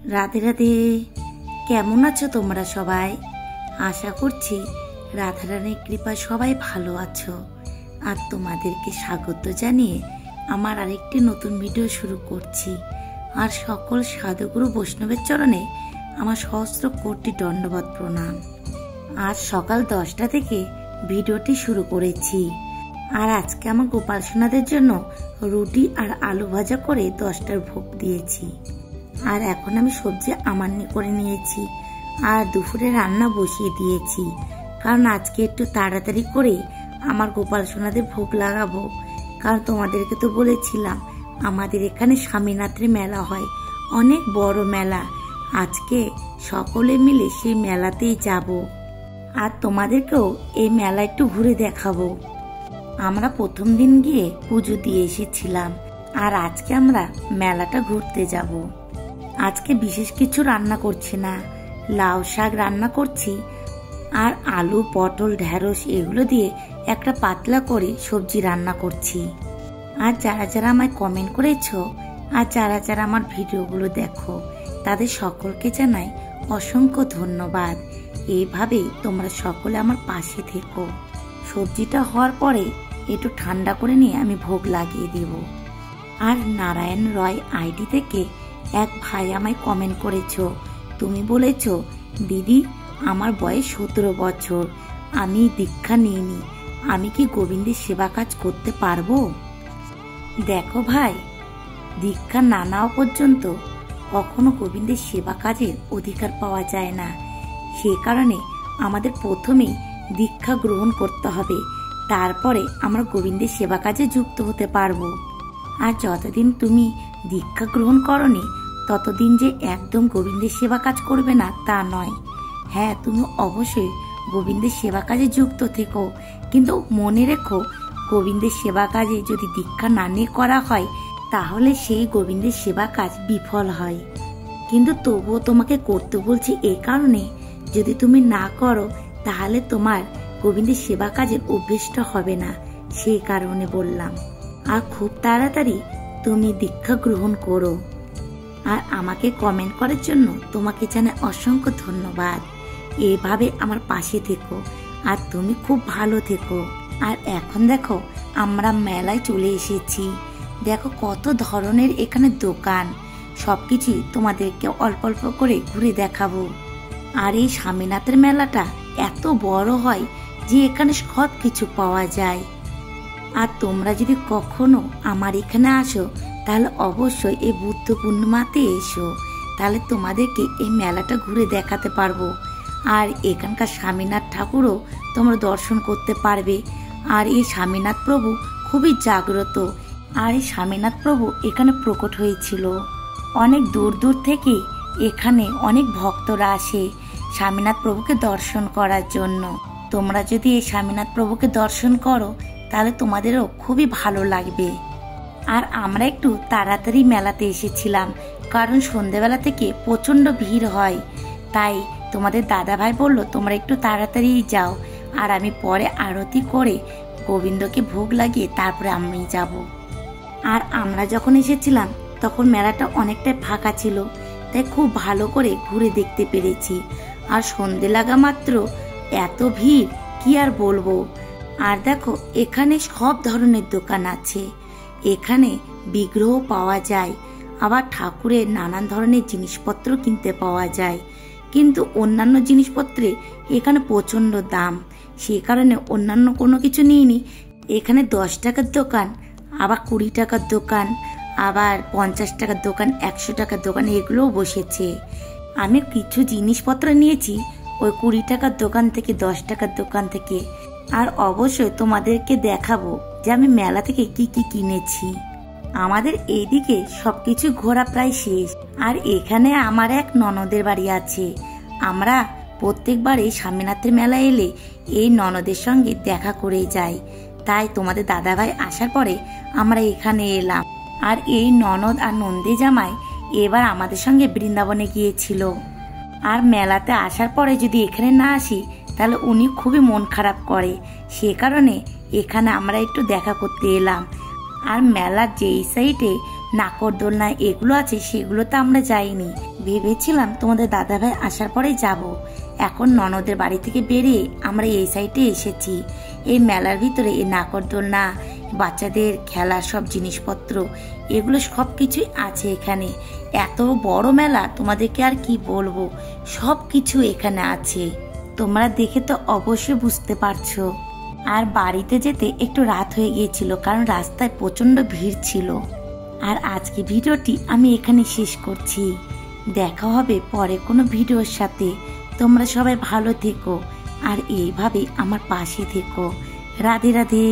রাধে রাধে। কেমন আছো তোমরা সবাই? আশা করছি রাধারানীর কৃপা সবাই ভালো আছো। আর তোমাদেরকে স্বাগত জানিয়ে আমার আরেকটি নতুন ভিডিও শুরু করছি। আর সকল সাধুগুরু বৈষ্ণবের চরণে আমার সহস্র কোটি দণ্ডবত প্রণাম। আজ সকাল 10টা থেকে ভিডিওটি শুরু করেছি। আর আজকে আমার গোপাল সোনাদের জন্য রুটি আর আলু ভাজা করে 10টার ভোগ দিয়েছি। আর এখন আমি সবজি আমান্নি করে নিয়েছি আর দুপুরে রান্না বসিয়ে দিয়েছি, কারণ আজকে একটু তাড়াতাড়ি করে আমার গোপাল সোনাদের ভোগ লাগাবো। কারণ তোমাদেরকে তো বলেছিলাম আমাদের এখানে স্বামীনাথের মেলা হয়, অনেক বড় মেলা। আজকে সকলে মিলে সেই মেলাতেই যাব আর তোমাদেরকেও এই মেলা একটু ঘুরে দেখাবো। আমরা প্রথম দিন গিয়ে পুজো দিয়ে এসেছিলাম আর আজকে আমরা মেলাটা ঘুরতে যাব। আজকে বিশেষ কিছু রান্না করছি না, লাউ শাক রান্না করছি আর আলু পটল ঢেঁড়স এগুলো দিয়ে একটা পাতলা করে সবজি রান্না করছি। আর যারা যারা আমায় কমেন্ট করেছো আর যারা যারা আমার ভিডিওগুলো দেখো তাদের সকলকে জানাই অসংখ্য ধন্যবাদ। এইভাবে তোমরা সকলে আমার পাশে থেকো। সবজিটা হওয়ার পরে একটু ঠান্ডা করে নিয়ে আমি ভোগ লাগিয়ে দেব। আর নারায়ণ রয় আইডি থেকে এক ভাই আমায় কমেন্ট করেছো, তুমি বলেছো দিদি আমার বয়স 17 বছর, আমি দীক্ষা নিইনি, আমি কি গোবিন্দের সেবা কাজ করতে পারবো? দেখো ভাই, দীক্ষা না নেওয়া পর্যন্ত কখনো গোবিন্দের সেবা কাজের অধিকার পাওয়া যায় না। সে কারণে আমাদের প্রথমেই দীক্ষা গ্রহণ করতে হবে, তারপরে আমরা গোবিন্দের সেবা কাজে যুক্ত হতে পারবো। আর যতদিন তুমি দীক্ষা গ্রহণ করনি ততদিন যে একদম গোবিন্দের সেবা কাজ করবে না তা নয়। হ্যাঁ, তুমি অবশ্যই গোবিন্দের সেবা কাজে যুক্ত থেকো, কিন্তু মনে রেখো গোবিন্দের সেবা কাজে যদি দীক্ষা না নিয়ে করা হয় তাহলে সেই গোবিন্দের সেবা কাজ বিফল হয়। কিন্তু তবুও তোমাকে করতে বলছি এই কারণে, যদি তুমি না করো তাহলে তোমার গোবিন্দের সেবা কাজের অভ্যেসটা হবে না, সেই কারণে বললাম। আর খুব তাড়াতাড়ি তুমি দীক্ষা গ্রহণ করো। আর আমাকে কমেন্ট করার জন্য তোমাকে জানাই অসংখ্য ধন্যবাদ। এভাবে আমার পাশে থেকো আর তুমি খুব ভালো থেকো। আর এখন দেখো আমরা মেলায় চলে এসেছি। দেখো কত ধরনের এখানে দোকান, সবকিছুই তোমাদেরকে অল্প অল্প করে ঘুরে দেখাবো। আর এই স্বামীনাথের মেলাটা এত বড় হয় যে এখানে সব কিছু পাওয়া যায়। আর তোমরা যদি কখনো আমার এখানে আসো তাহলে অবশ্যই এই বুদ্ধ পূর্ণিমাতে এসো, তাহলে তোমাদেরকে এই মেলাটা ঘুরে দেখাতে পারবো। আর এখানকার স্বামীনাথ ঠাকুরও তোমরা দর্শন করতে পারবে। আর এই স্বামীনাথ প্রভু খুবই জাগ্রত। আর এই স্বামীনাথ প্রভু এখানে প্রকট হয়েছিল। অনেক দূর দূর থেকে এখানে অনেক ভক্তরা আসে স্বামীনাথ প্রভুকে দর্শন করার জন্য। তোমরা যদি এই স্বামীনাথ প্রভুকে দর্শন করো তাহলে তোমাদেরও খুবই ভালো লাগবে। আর আমরা একটু তাড়াতাড়ি মেলাতে এসেছিলাম, কারণ সন্ধ্যেবেলা থেকে প্রচণ্ড ভিড় হয়। তাই তোমাদের দাদা ভাই বললো তোমরা একটু তাড়াতাড়ি যাও, আর আমি পরে আরতি করে গোবিন্দকে ভোগ লাগিয়ে তারপরে আমি যাব। আর আমরা যখন এসেছিলাম তখন মেলাটা অনেকটাই ফাঁকা ছিল, তাই খুব ভালো করে ঘুরে দেখতে পেরেছি। আর সন্ধে লাগা মাত্র এত ভিড় কি আর বলবো। আর দেখো এখানে সব ধরনের দোকান আছে, এখানে বিগ্রহ পাওয়া যায়, আবার ঠাকুরের নানান ধরনের জিনিসপত্র কিনতে পাওয়া যায়। কিন্তু অন্যান্য জিনিসপত্রে এখানে প্রচণ্ড দাম, সেই কারণে অন্যান্য কোনো কিছু নিইনি। এখানে 10 টাকার দোকান, আবার 20 টাকার দোকান, আবার 50 টাকার দোকান, 100 টাকার দোকান এগুলোও বসেছে। আমি কিছু জিনিসপত্র নিয়েছি ওই 20 টাকার দোকান থেকে, 10 টাকার দোকান থেকে। আর অবশ্যই তোমাদেরকে দেখাবো যে আমি মেলা থেকে কি কি কিনেছি। আমাদের এইদিকে সবকিছু ঘোরা প্রায় শেষ। আর এখানে আমার এক ননদের বাড়ি আছে। আমরা প্রত্যেকবার এই স্বামীনাথের মেলা এলে এই ননদের সঙ্গে দেখা করেই যাই। তাই তোমাদের দাদাভাই আসার পরে আমরা এখানে এলাম। আর এই ননদ আর নন্দী জামাই এবার আমাদের সঙ্গে বৃন্দাবনে গিয়েছিল। আর মেলাতে আসার পরে যদি এখানে না আসি তাহলে উনি খুবই মন খারাপ করে, সে কারণে এখানে আমরা একটু দেখা করতে এলাম। আর মেলার যেই সাইডে নাকরদোলনা এগুলো আছে সেগুলোতে আমরা যাইনি, ভেবেছিলাম তোমাদের দাদাভাই আসার পরেই যাব। এখন ননদের বাড়ি থেকে বেরিয়ে আমরা এই সাইডে এসেছি। এই মেলার ভিতরে এই নাগরদোলনা, বাচ্চাদের খেলার সব জিনিসপত্র, এগুলো সব কিছুই আছে এখানে। এত বড় মেলা, তোমাদেরকে আর কি বলবো, সব কিছু এখানে আছে। তোমরা দেখে তো অবশ্যই বুঝতে পারছো। আর বাড়িতে যেতে একটু রাত হয়ে গিয়েছিল, কারণ রাস্তায় প্রচন্ড ভিড় ছিল। আর আজকে ভিডিওটি আমি এখানে শেষ করছি। দেখা হবে পরে কোনো ভিডিওর সাথে। তোমরা সবাই ভালো থেকো আর এইভাবে আমার পাশে থেকো। রাধে রাধে।